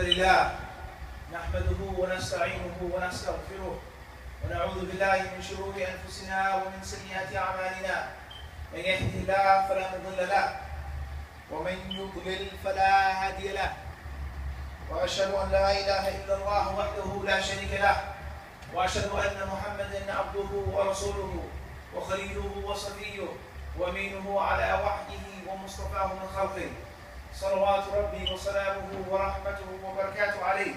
لله نحمده ونستعينه ونستغفره ونعوذ بالله من شرور أنفسنا ومن سيئات أعمالنا. من يهده الله فلا مضل له ومن يضلل فلا هادي له، وأشهد أن لا إله إلا الله وحده لا شريك له، وأشهد أن محمدا عبده ورسوله وخليله وصفيه وأمينه على وحيه ومصطفاه من خلقه، صلوات ربي وسلامه ورحمته وبركاته عليه.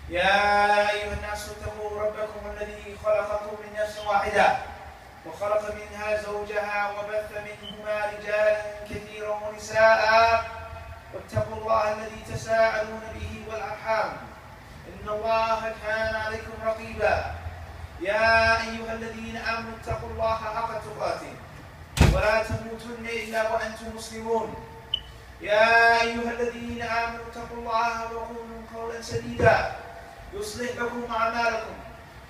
يا أيها الناس اتقوا ربكم الذي خلقكم من نفس واحدة وخلق منها زوجها وبث منهما رجالا كثيرا ونساء، واتقوا الله الذي تساءلون به والأرحام إن الله كان عليكم رقيبا. يا أيها الذين آمنوا اتقوا الله حق تقاته ولا تموتن إلا وأنتم مسلمون. يا أيها الذين آمنوا اتقوا الله وقولوا قولا سديدا يصلح لكم أعمالكم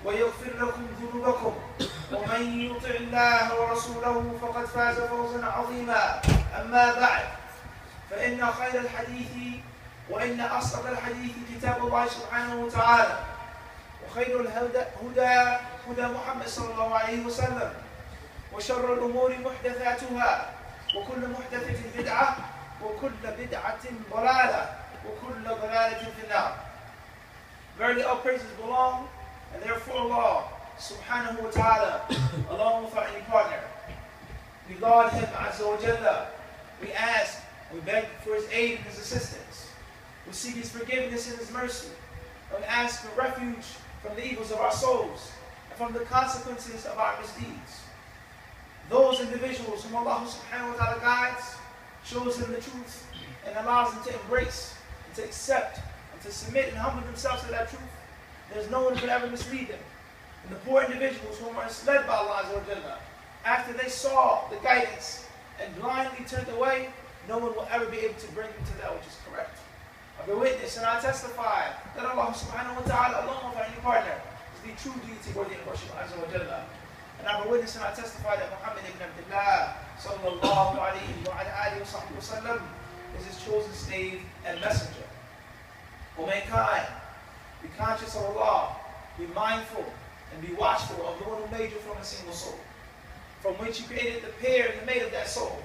ويغفر لكم ذنوبكم، ومن يطع الله ورسوله فقد فاز فوزا عظيما. أما بعد، فإن خير الحديث وإن أصدق الحديث كتاب الله سبحانه وتعالى، وخير هدى محمد صلى الله عليه وسلم، وشر الأمور محدثاتها، وكل محدثة بدعة، وكل بدعة ضلالة، وكل ضلالة في النار. Verily all praises belong, and therefore Allah subhanahu wa ta'ala, alone without any partner. We laud Him Azza wa Jalla. We ask, we beg for His aid and His assistance. We seek His forgiveness and His mercy. And we ask for refuge from the evils of our souls and from the consequences of our misdeeds. Those individuals whom Allah subhanahu wa ta'ala guides, shows them the truth, and allows them to embrace and to accept and to submit and humble themselves to that truth, there's no one who can ever mislead them. And the poor individuals who are misled by Allah Azza wa Jalla, after they saw the guidance and blindly turned away, no one will ever be able to bring them to that which is correct. I bear witness and I testify that Allah subhanahu wa ta'ala alone without any partner is the true deity worthy of worship Azza wa Jalla. And I bear witness and I testify that Muhammad ibn Abdullah sallallahu alayhi wa alihi wa sallam is His chosen slave and messenger. O mankind, be conscious of Allah, be mindful and be watchful of the one who made you from a single soul, from which He created the pair and the mate of that soul.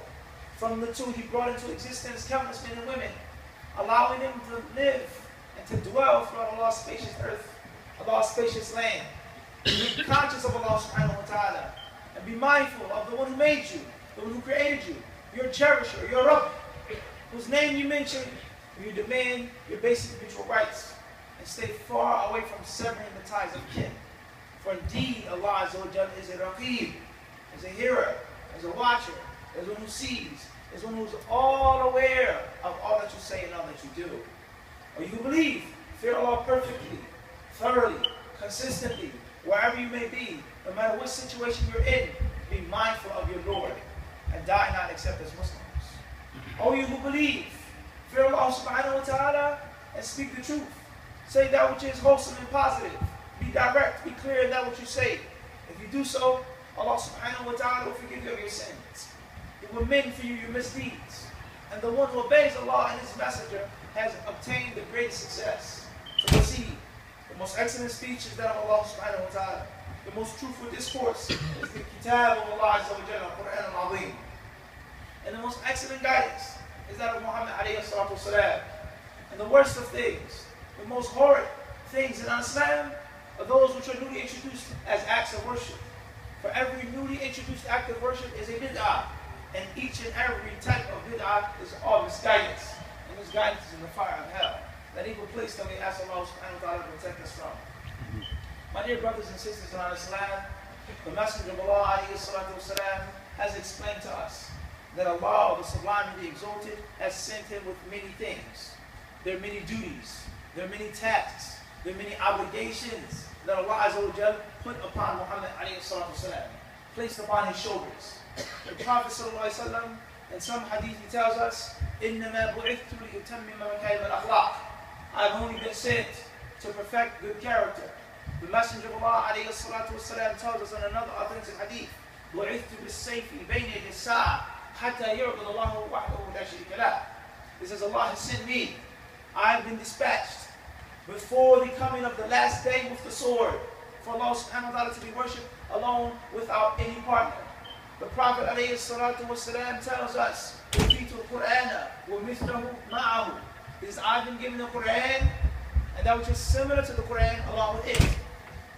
From the two He brought into existence countless men and women, allowing them to live and to dwell throughout Allah's spacious earth, Allah's spacious land. Be conscious of Allah subhanahu wa ta'ala and be mindful of the one who made you, the one who created you, your cherisher, your Rabb, whose name you mention, you demand your basic mutual rights and stay far away from severing the ties of kin. For indeed Allah Azza wa Jalla is a Raqib, is a hearer, is a watcher, is one who sees, is one who is all aware of all that you say and all that you do. Or you believe, fear Allah perfectly, thoroughly, consistently, wherever you may be, no matter what situation you're in, be mindful of your Lord and die not except as Muslims. O you who believe, fear Allah subhanahu wa ta'ala and speak the truth. Say that which is wholesome and positive. Be direct, be clear in that which you say. If you do so, Allah subhanahu wa ta'ala will forgive you of your sins. He will mend for you your misdeeds. And the one who obeys Allah and His Messenger has obtained the greatest success. To proceed. The most excellent speech is that of Allah subhanahu wa ta'ala. The most truthful discourse is the Kitab of Allah Azza wa Jalla, Quran al-Azim. And the most excellent guidance is that of Muhammad alayhi salatu wasalam. And the worst of things, the most horrid things in Islam are those which are newly introduced as acts of worship. For every newly introduced act of worship is a bid'ah. And each and every type of bid'ah is all misguidance. And misguidance is in the fire of hell. That evil place that we ask Allah subhanahu wa ta'ala to protect us from. My dear brothers and sisters in Islam, the Messenger of Allah alayhi salatu wasalam has explained to us that Allah, the Sublime and the Exalted, has sent him with many things. There are many duties. There are many tasks. There are many obligations that Allah Azza wa Jal put upon Muhammad alayhi salatu wasalam, placed upon his shoulders. The Prophet sallallahu alayhi wa sallam, in some hadith, he tells us, إِنَّمَا بُعِثْتُ لِأُتَمِّمَ مَكَارِمَ الْأَخْلَاقِ. I've only been sent to perfect good character. The Messenger of Allah alayhi salatu wasalam tells us in another authentic hadith, بُعِثْتُ بِالسَّيْفِ بَيْنَ يَدَيِ السَّاعَةِ حَتَّى يُعْبُدَ اللَّهُ وَحْدَهُ لَا شَرِيكَ لَهُ. He says, Allah has sent me. I have been dispatched before the coming of the last day with the sword, for Allah subhanahu wa ta'ala to be worshipped alone without any partner. The Prophet alayhi salatu wasalam tells us, وَفِيتُ الْقُرْآنَ وَمِثْلَهُ مَعَهُ. He says, I've been given the Quran, and that which is similar to the Quran along with it.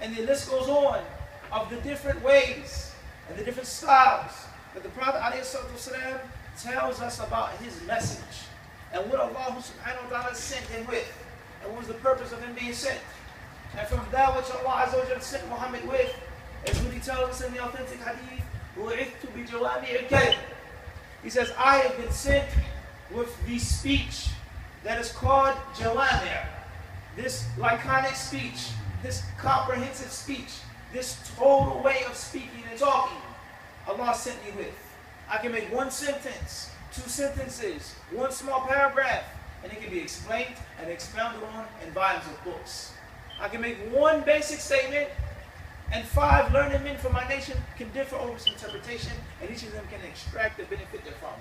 And the list goes on of the different ways and the different styles that the Prophet alayhi salatu wasalam tells us about his message and what Allah subhanahu wa ta'ala sent him with. And what was the purpose of him being sent? And from that which Allah Azza wa Jalla sent Muhammad with, is what he tells us in the authentic hadith, وَعِثْتُ بِجَوَامِعِ الْكَلِمِ. He says, I have been sent with the speech that is called jawami', this laconic speech, this comprehensive speech, this total way of speaking and talking. Allah sent me with. I can make one sentence, two sentences, one small paragraph, and it can be explained and expounded on in volumes of books. I can make one basic statement, and 5 learned men from my nation can differ over its interpretation, and each of them can extract the benefit therefrom.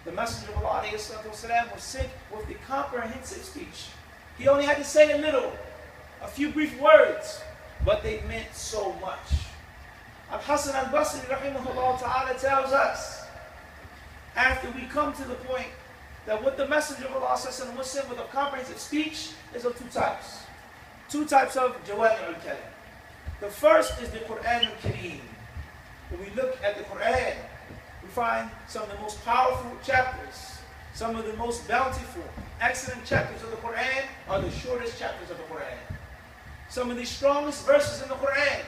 The Messenger of Allah ﷺ was sent with the comprehensive speech. He only had to say a little, a few brief words, but they meant so much. Al-Hasan al-Basri rahimahullah ta'ala tells us, after we come to the point that what the Messenger of Allah ﷺ was sent with a comprehensive speech is of 2 types. 2 types of jawami' al-kalim. The first is the Quran al-Kareem. When we look at the Quran, we find some of the most powerful chapters, some of the most bountiful, excellent chapters of the Quran are the shortest chapters of the Quran. Some of the strongest verses in the Quran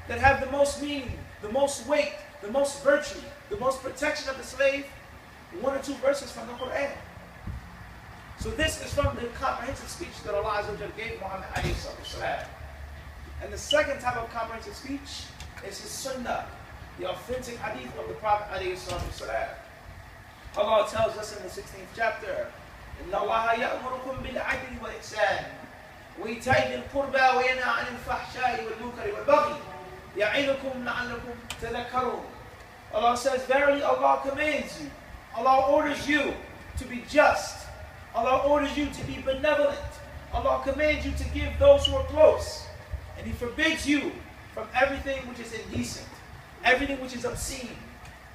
that have the most meaning, the most weight, the most virtue, the most protection of the slave, 1 or 2 verses from the Quran. So this is from the comprehensive speech that Allah Azza wa Jalla gave Muhammad alayhi salatu. And the second type of comprehensive speech is his sunnah, the authentic hadith of the Prophet alayhi salatu. Allah tells us in the 16th chapter, إِنَّ اللَّهَ يَأْمُرُكُمْ بِالْعَدْلِ وَالْإِحْسَانِ وَإِيتَاءِ ذِي الْقُرْبَى وَيَنْهَى عَنِ الْفَحْشَاءِ وَالْمُنكَرِ وَالْبَغْيِ يَعِظُكُمْ لَعَلَّكُمْ تَذَكَّرُونَ. Allah says, verily Allah commands you, Allah orders you to be just, Allah orders you to be benevolent, Allah commands you to give those who are close, and He forbids you from everything which is indecent, everything which is obscene,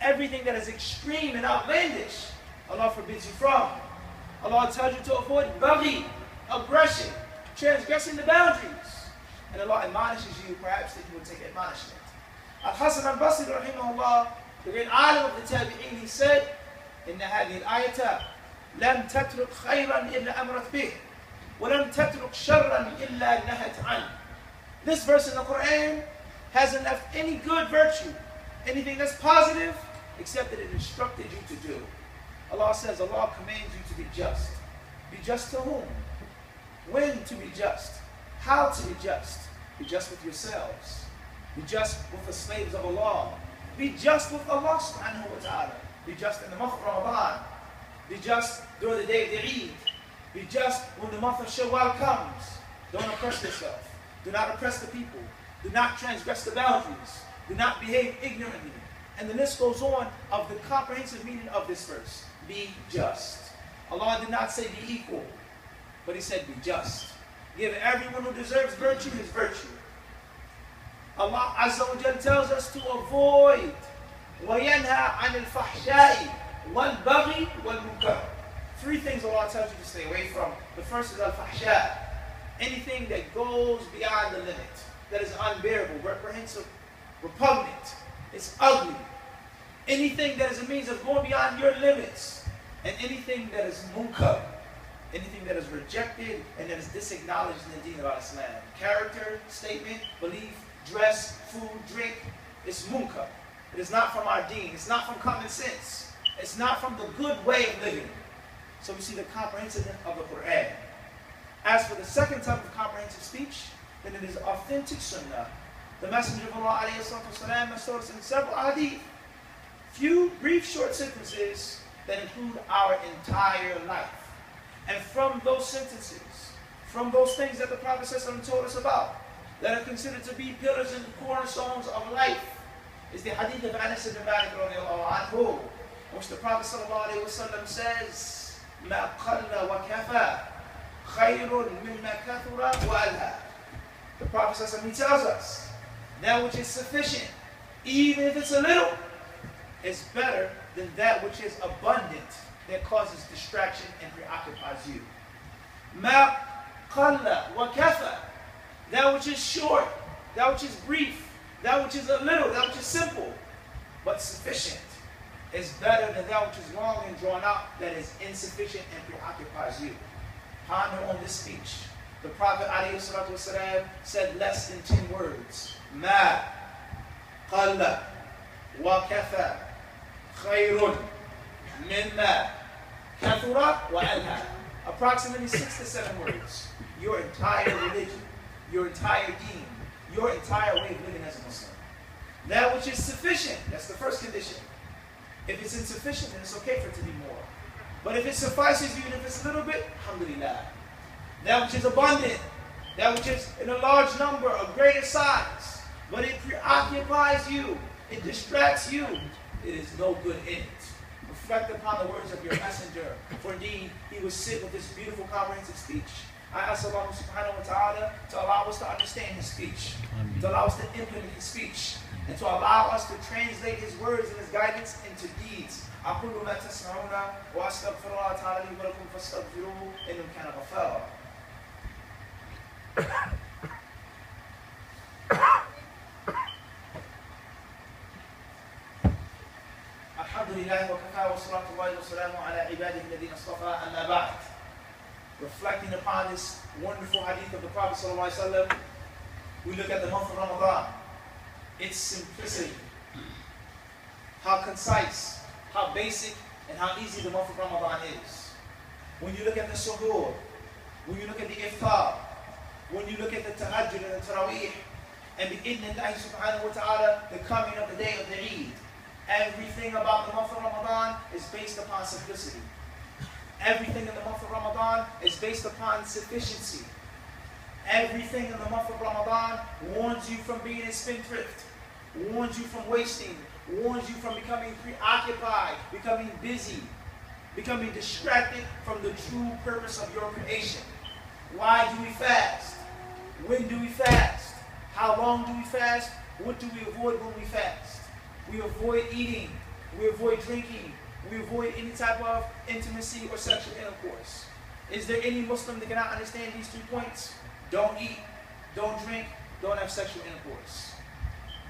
everything that is extreme and outlandish. Allah forbids you from. Allah tells you to avoid baghi, aggression, transgressing the boundaries. And Allah admonishes you, perhaps that you will take admonishment. Al-Hasan al-Basri rahimahullah, the great alim of the Tabi'in, he said, إن هذه الآية لم تترك خيرا إلا أمرت به ولم تترك شرا إلا نهت عنه. This verse in the Quran hasn't left any good virtue, anything that's positive, except that it instructed you to do. Allah says, Allah commands you to be just. Be just to whom? When to be just? How to be just? Be just with yourselves. Be just with the slaves of Allah. Be just with Allah subhanahu wa ta'ala. Be just in the month of Ramadan. Be just during the day of the Eid. Be just when the month of Shawwal comes. Don't oppress yourself. Do not oppress the people. Do not transgress the boundaries. Do not behave ignorantly. And the list goes on of the comprehensive meaning of this verse. Be just. Allah did not say be equal, but He said be just. Give everyone who deserves virtue his virtue. Allah Azza wa Jalla tells us to avoid وَيَنْهَى عَنِ الْفَحْشَاءِ وَالْبَغِي وَالْمُنكَرِ. 3 things Allah tells you to stay away from. The first is al-fahsha. Anything that goes beyond the limit, that is unbearable, reprehensible, repugnant, it's ugly. Anything that is a means of going beyond your limits, and anything that is munkar, anything that is rejected and that is disacknowledged in the deen of Islam. Character, statement, belief, dress, food, drink, it's munkar. It is not from our deen. It's not from common sense. It's not from the good way of living. So we see the comprehensiveness of the Quran. As for the second type of comprehensive speech, then it is authentic sunnah. The Messenger of Allah ﷺ has taught us in several hadith, few brief short sentences that include our entire life. And from those sentences, from those things that the Prophet ﷺ told us about, that are considered to be pillars and cornerstones of life, is the hadith of Anas ibn Malik radiallahu anhu, in which the Prophet ﷺ says, مَا قَلَّ وَكَفَى خَيْرٌ مِمَّا كَثُرَ وَأَلْهَى. The Prophet ﷺ, he tells us, that which is sufficient, even if it's a little, is better than that which is abundant, that causes distraction and preoccupies you. مَا قَلَّ وَكَفَى. That which is short, that which is brief, that which is a little, that which is simple, but sufficient, is better than that which is long and drawn out, that is insufficient and preoccupies you. Ponder on this speech. The Prophet ﷺ said less than 10 words. مَا قَلَّ وَكَفَى خَيْرٌ مِمَّا كَثُرَ وَأَلْهَى. Approximately 6 to 7 words. Your entire religion, your entire deen, your entire way of living as a Muslim. That which is sufficient, that's the first condition. If it's insufficient, then it's okay for it to be more. But if it suffices you, and if it's a little bit, alhamdulillah. That which is abundant, that which is in a large number, a greater size, but it preoccupies you, it distracts you, it is no good in it. Reflect upon the words of your messenger, for indeed he was sit with this beautiful comprehensive speech. I ask Allah subhanahu wa ta'ala to allow us to understand his speech, to allow us to implement his speech, and to allow us to translate his words and his guidance into deeds. أقول ما تسمعون وأستغفر الله تعالى لي ولكم فاستغفروه إنه كان غفارا. الحمد لله وكفى والصلاة الله وسلامه على عباده الذين اصطفى أما بعد. Reflecting upon this wonderful hadith of the Prophet ﷺ, we look at the month of Ramadan, its simplicity, how concise, how basic, and how easy the month of Ramadan is. When you look at the suhoor, when you look at the iftar, when you look at the tahajjud and the taraweeh, and bi-idhnillahi subhanahu wa ta'ala, the coming of the day of the Eid, everything about the month of Ramadan is based upon simplicity. Everything in the month of Ramadan is based upon sufficiency. Everything in the month of Ramadan warns you from being a spendthrift, warns you from wasting, warns you from becoming preoccupied, becoming busy, becoming distracted from the true purpose of your creation. Why do we fast? When do we fast? How long do we fast? What do we avoid when we fast? We avoid eating, we avoid drinking, we avoid any type of intimacy or sexual intercourse. Is there any Muslim that cannot understand these 3 points? Don't eat, don't drink, don't have sexual intercourse.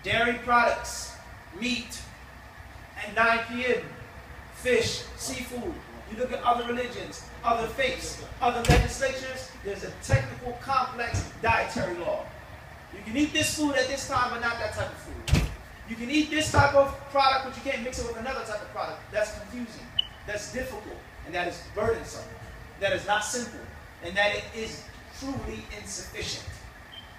Dairy products, meat, at 9 p.m., fish, seafood. You look at other religions, other faiths, other legislatures, there's a technical, complex dietary law. You can eat this food at this time, but not that type of food. You can eat this type of product, but you can't mix it with another type of product. That's confusing, that's difficult, and that is burdensome. That is not simple, and that it is truly insufficient.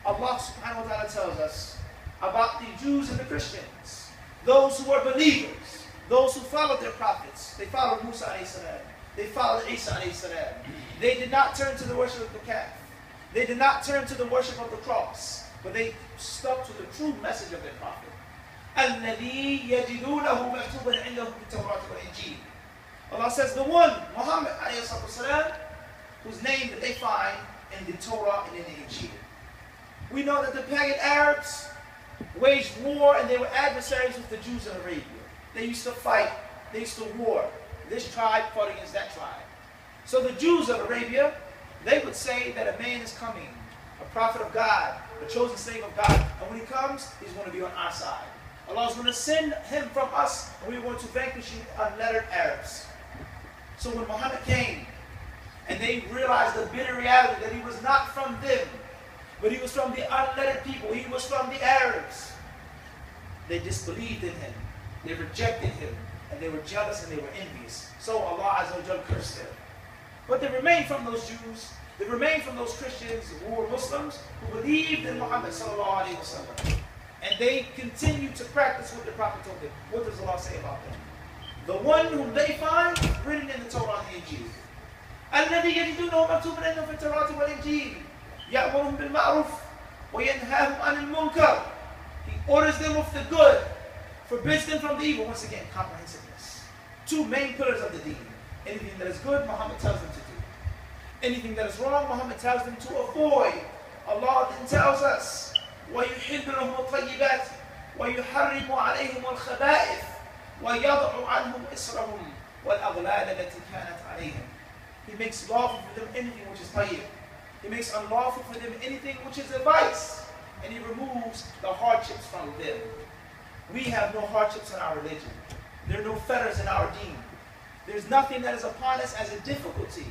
Allah subhanahu wa ta'ala tells us about the Jews and the Christians, those who are believers, those who followed their prophets. They followed Musa alayhi salam. They followed Isa alayhi salam. They did not turn to the worship of the calf. They did not turn to the worship of the cross, but they stuck to the true message of their prophet. الَّذِي يَجِدُونَهُ مَكْتُوبًا عِنْدَهُمْ فِي التَّوْرَاةِ وَالْإِنْجِيلِ. Allah says the one, Muhammad alayhi salam, whose name that they find in the Torah and in the Injil. We know that the pagan Arabs waged war and they were adversaries with the Jews in Arabia. They used to fight, they used to war. This tribe fought against that tribe. So the Jews of Arabia, they would say that a man is coming, a prophet of God, a chosen slave of God, and when he comes, he's going to be on our side. Allah is going to send him from us, and we're going to vanquish you unlettered Arabs. So when Muhammad came, and they realized the bitter reality that he was not from them, but he was from the unlettered people, he was from the Arabs, they disbelieved in him, they rejected him, and they were jealous and they were envious. So Allah Azza wa Jal cursed them. But they remained from those Jews, they remained from those Christians who were Muslims, who believed in Muhammad sallallahu alayhi wa sallam. And they continued to practice what the Prophet told them. What does Allah say about them? The one whom they find written in the Torah and the Injil. الذي يجدونه مكتوبا عندهم في التوراة والإنجيل يأمرهم بالمعروف وينهاهم عن المنكر. He orders them with the good, forbids them from the evil. Once again, comprehensiveness. Two main pillars of the deen. Anything that is good, Muhammad tells them to do. Anything that is wrong, Muhammad tells them to avoid. Allah then tells us, وَيُحِلُّ لَهُمُ الطَّيِّبَاتِ وَيُحَرِّمُ عَلَيْهِمُ الْخَبَائِثِ وَيَضَعُ عَنْهُمْ إِصْرَهُمْ وَالْأَغْلَالَ الَّتِي كَانَتْ عَلَيْهِمْ. He makes lawful for them anything which is tayyib. He makes unlawful for them anything which is a vice. And He removes the hardships from them. We have no hardships in our religion. There are no fetters in our deen. There's nothing that is upon us as a difficulty.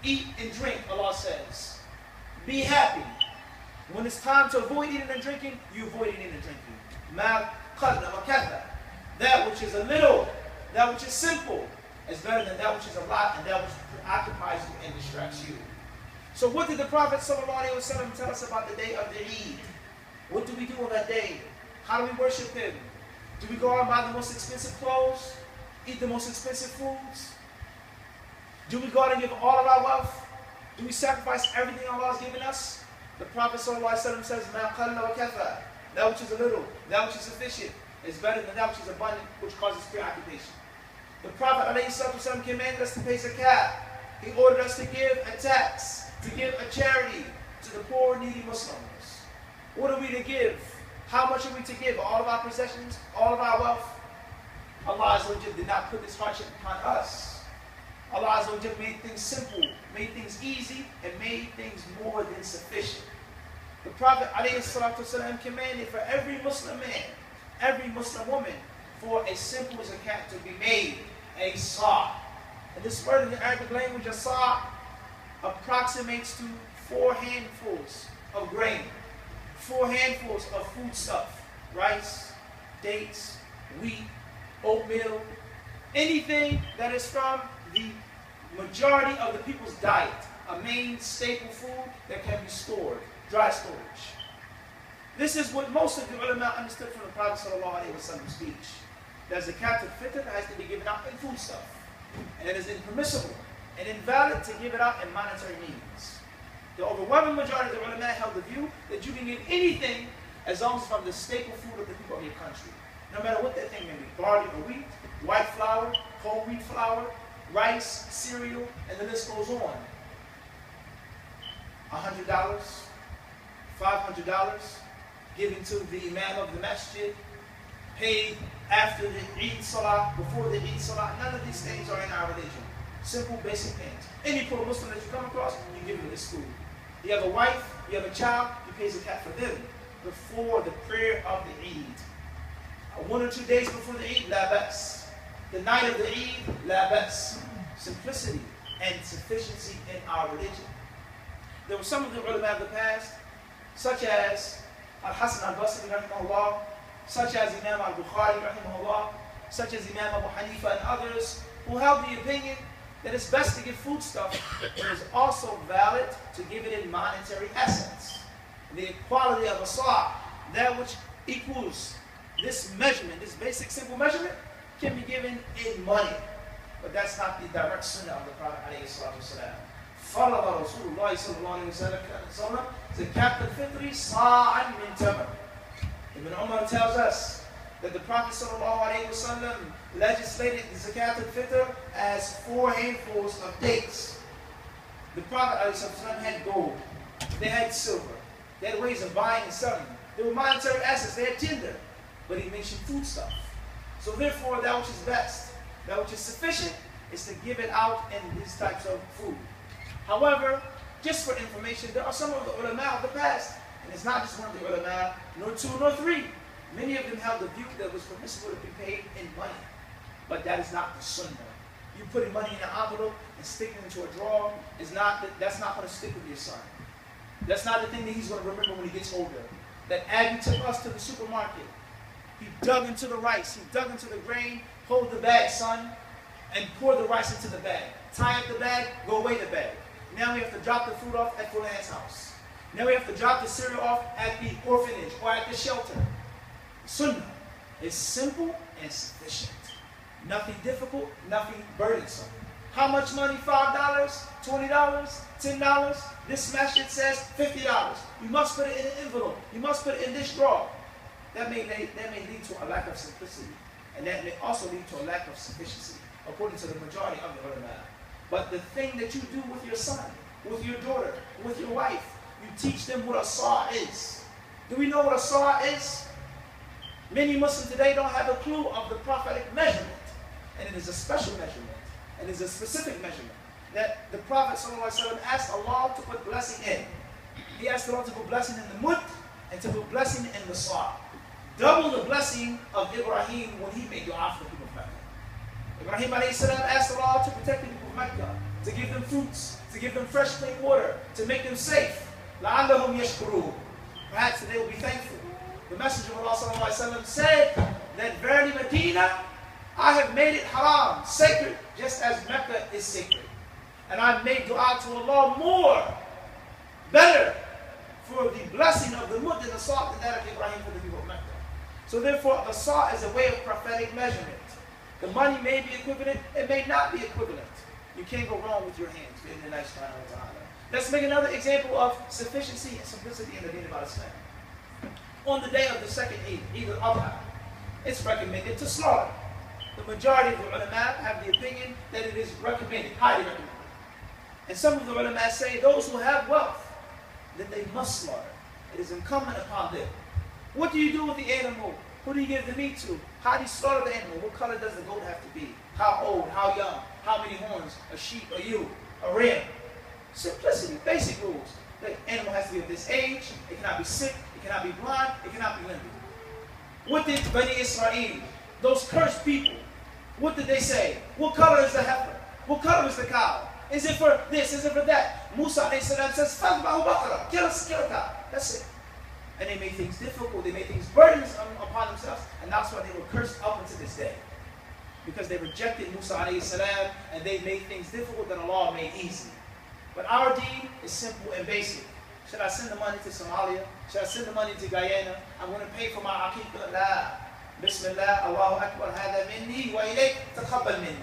Eat and drink, Allah says. Be happy. When it's time to avoid eating and drinking, you avoid eating and drinking. مَا قَلَّ وَكَثَّ. That which is a little, that which is simple, is better than that which is a lot and that which occupies you and distracts you. So what did the Prophet ﷺ tell us about the day of the Eid? What do we do on that day? How do we worship Him? Do we go out and buy the most expensive clothes? Eat the most expensive foods? Do we go out and give all of our wealth? Do we sacrifice everything Allah has given us? The Prophet ﷺ says, مَا قَلَّ وَكَثَّ. That which is a little, that which is sufficient, is better than that which is abundant, which causes preoccupation. The Prophet ﷺ commanded us to pay zakat. He ordered us to give a tax, to give a charity to the poor, needy Muslims. What are we to give? How much are we to give? All of our possessions? All of our wealth? Allah Azza wa Jal did not put this hardship upon us. Allah Azza wa Jal made things simple, made things easy, and made things more than sufficient. The Prophet ﷺ commanded for every Muslim man, every Muslim woman, for a simple zakat to be made, a sa'. And this word in the Arabic language, a sa', approximates to 4 handfuls of grain, 4 handfuls of foodstuff, rice, dates, wheat, oatmeal, anything that is from the majority of the people's diet, a main staple food that can be stored, dry storage. This is what most of the ulama understood from the Prophet ﷺ's speech. That zakat al-fitr has to be given out in foodstuff. And it is impermissible and invalid to give it out in monetary means. The overwhelming majority of the ulama held the view that you can give anything as long as it's from the staple food of the people of your country. No matter what that thing may be, barley or wheat, white flour, whole wheat flour, rice, cereal, and the list goes on. $100, $500, given to the imam of the masjid, paid after the Eid Salah, before the Eid Salah. None of these things are in our religion. Simple, basic things. Any poor Muslim that you come across, you give them this food. You have a wife, you have a child, you pay zakat for them before the prayer of the Eid. 1 or 2 days before the Eid, la bas. The night of the Eid, la bas. Simplicity and sufficiency in our religion. There were some of the ulama of the past, such as Al-Hasan al-Basri, rahimahullah, such as Imam al-Bukhari, rahimahullah, such as Imam Abu Hanifa and others, who held the opinion that it's best to give foodstuff, but it's also valid to give it in monetary essence. The equality of a sa', that which equals this measurement, this basic simple measurement, can be given in money. But that's not the direct sunnah of the Prophet ﷺ. فَرَضَ رَسُولُ اللَّهِ صَلَّى اللَّهُ عَلَيْهِ وَسَلَّمَ زَكَاةَ الْفِطْرِ صَاعًا مِنْ تَمْرٍ. Ibn Umar tells us that the Prophet ﷺ legislated the zakat al-fitr as 4 handfuls of dates. The Prophet ﷺ had gold, they had silver, they had ways of buying and selling. They were monetary assets, they had tinder, but he mentioned foodstuff. So therefore, that which is best, that which is sufficient, is to give it out in these types of food. However, just for information, there are some of the ulama of the past, and it's not just one of the ulama, nor 2 nor 3. Many of them held the view that it was permissible to be paid in money. But that is not the sunnah. You putting money in an envelope and sticking it into a drawer, that's not going to stick with your son. That's not the thing that he's going to remember when he gets older. That Abby took us to the supermarket. He dug into the rice. He dug into the grain. Hold the bag, son, and pour the rice into the bag. Tie up the bag, go away the bag. Now we have to drop the food off at Fulan's house. Now we have to drop the cereal off at the orphanage or at the shelter. Sunnah is simple and sufficient. Nothing difficult, nothing burdensome. How much money? $5, $20, $10? This masjid says $50. You must put it in an envelope. You must put it in this drawer. That may lead to a lack of simplicity. And that may also lead to a lack of sufficiency, according to the majority of the ulama. But the thing that you do with your son, with your daughter, with your wife, you teach them what a saw is. Do we know what a saw is? Many Muslims today don't have a clue of the prophetic measurement. And it is a special measurement. And it is a specific measurement that the Prophet ﷺ asked Allah to put blessing in. He asked Allah to put blessing in the mud and to put blessing in the saw. Double the blessing of Ibrahim when he made dua for the people of Mecca. Ibrahim asked Allah to protect the people of Mecca, to give them fruits, to give them fresh clean water, to make them safe. لَعَلَّهُمْ يَشْكُرُونَ. Perhaps they will be thankful. The Messenger of Allah ﷺ said that verily Medina, I have made it haram, sacred, just as Mecca is sacred. And I made dua to Allah more, better, for the blessing of the mud and the salt than that of Ibrahim for the people of Mecca. So therefore, the salt is a way of prophetic measurement. The money may be equivalent, it may not be equivalent. You can't go wrong with your hands. Let's make another example of sufficiency and simplicity in the deen of Islam. On the day of the second Eid, Eid al-Adha, it's recommended to slaughter. The majority of the ulama have the opinion that it is recommended, highly recommended. And some of the ulama say those who have wealth, then they must slaughter. It is incumbent upon them. What do you do with the animal? Who do you give the meat to? How do you slaughter the animal? What color does the goat have to be? How old? How young? How many horns? A sheep, a ewe, a ram? Simplicity, basic rules. The animal has to be of this age. It cannot be sick. It cannot be blind. It cannot be limited. What did Bani Israel, those cursed people, what did they say? What color is the heifer? What color is the cow? Is it for this? Is it for that? Musa says, kill a cow. That's it. And they made things difficult. They made things burdensome upon themselves. And that's why they were cursed up unto this day. Because they rejected Musa and they made things difficult that Allah made easy. But our deen is simple and basic. Should I send the money to Somalia? Should I send the money to Guyana? I'm going to pay for my aqiqah. La. Bismillah, Allahu Akbar, hada minni wa ilayk taqabbal minni.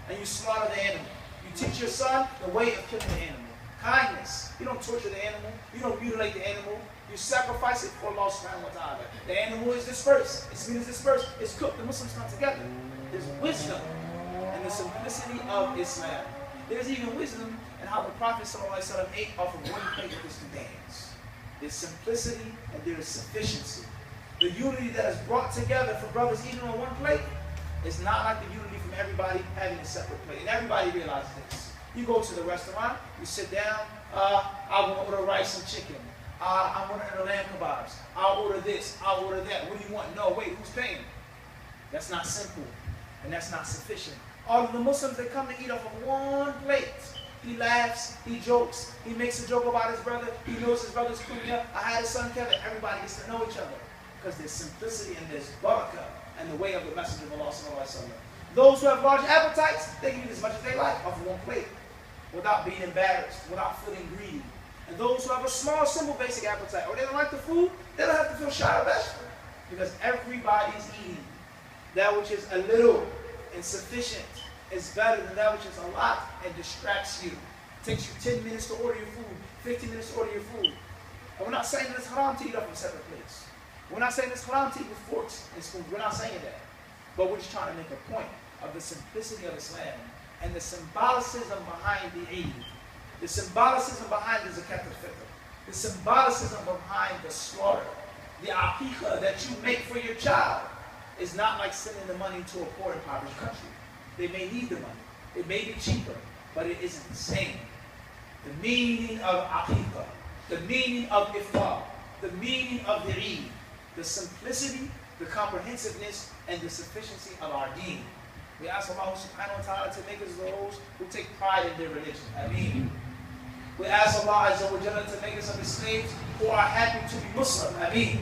And you slaughter the animal. You teach your son the way of killing the animal. Kindness. You don't torture the animal. You don't mutilate the animal. You sacrifice it for Allah subhanahu wa ta'ala. The animal is dispersed. Its meat is dispersed. It's cooked. The Muslims come together. There's wisdom in the simplicity of Islam. There's even wisdom in how the Prophet ﷺ ate off of one plate with his companions. There's simplicity and there is sufficiency. The unity that is brought together for brothers eating on one plate is not like the unity from everybody having a separate plate. And everybody realizes this. You go to the restaurant, you sit down, I want to order rice and chicken. I want to order lamb kebabs. I'll order this, I'll order that. What do you want? No, wait, who's paying? That's not simple, and that's not sufficient. All of the Muslims, they come to eat off of one plate. He laughs, he jokes, he makes a joke about his brother, he knows his brother's kunya. I had a son, Kevin. Everybody gets to know each other. Because there's simplicity and there's barakah and the way of the Messenger of Allah sallallahu alaihi wasallam. Those who have large appetites, they can eat as much as they like off of one plate without being embarrassed, without feeling greedy. And those who have a small, simple, basic appetite, or they don't like the food, they don't have to feel shy or bashful. Because everybody's eating. That which is a little and sufficient is better than that which is a lot and distracts you. It takes you 10 minutes to order your food, 15 minutes to order your food. And we're not saying that it's haram to eat off of separate plates. We're not saying it's haram to eat with forks and spoons. We're not saying that. But we're just trying to make a point of the simplicity of Islam and the symbolicism behind the Eid. The symbolicism behind the Zakat al-Fitr. The symbolicism behind the slaughter. The aqiqah that you make for your child is not like sending the money to a poor impoverished country. They may need the money. It may be cheaper, but it isn't the same. The meaning of aqiqah, the meaning of iftar, the meaning of the Eid, the simplicity, the comprehensiveness, and the sufficiency of our deen. We ask Allah subhanahu wa ta'ala to make us those who take pride in their religion. Ameen. We ask Allah azza wa jalla to make us of His slaves who are happy to be Muslim. Ameen.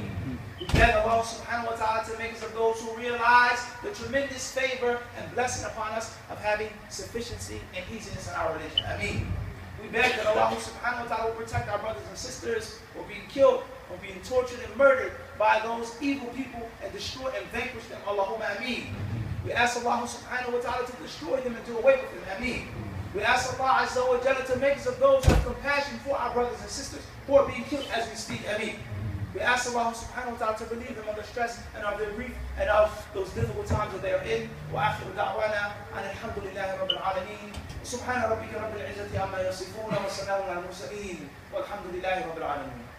We beg Allah subhanahu wa ta'ala to make us of those who realize the tremendous favor and blessing upon us of having sufficiency and easiness in our religion. Ameen. We beg that Allah subhanahu wa ta'ala will protect our brothers and sisters who are being killed, or being tortured and murdered by those evil people, and destroy and vanquish them. Allahumma ameen. We ask Allah subhanahu wa ta'ala to destroy them and do away with them. Ameen. We ask Allah azza wa jalla to make us of those who have compassion for our brothers and sisters who are being killed as we speak. Ameen. We ask Allah subhanahu wa ta'ala to relieve them of the stress and of their grief and of those difficult times that they are in. Wa akhiru da'wana an alhamdulillahi rabbil alameen. Subhana rabbika rabbil izzati amma yasifun wa salamun ala al-mursaleen. Walhamdulillahi rabbil alameen.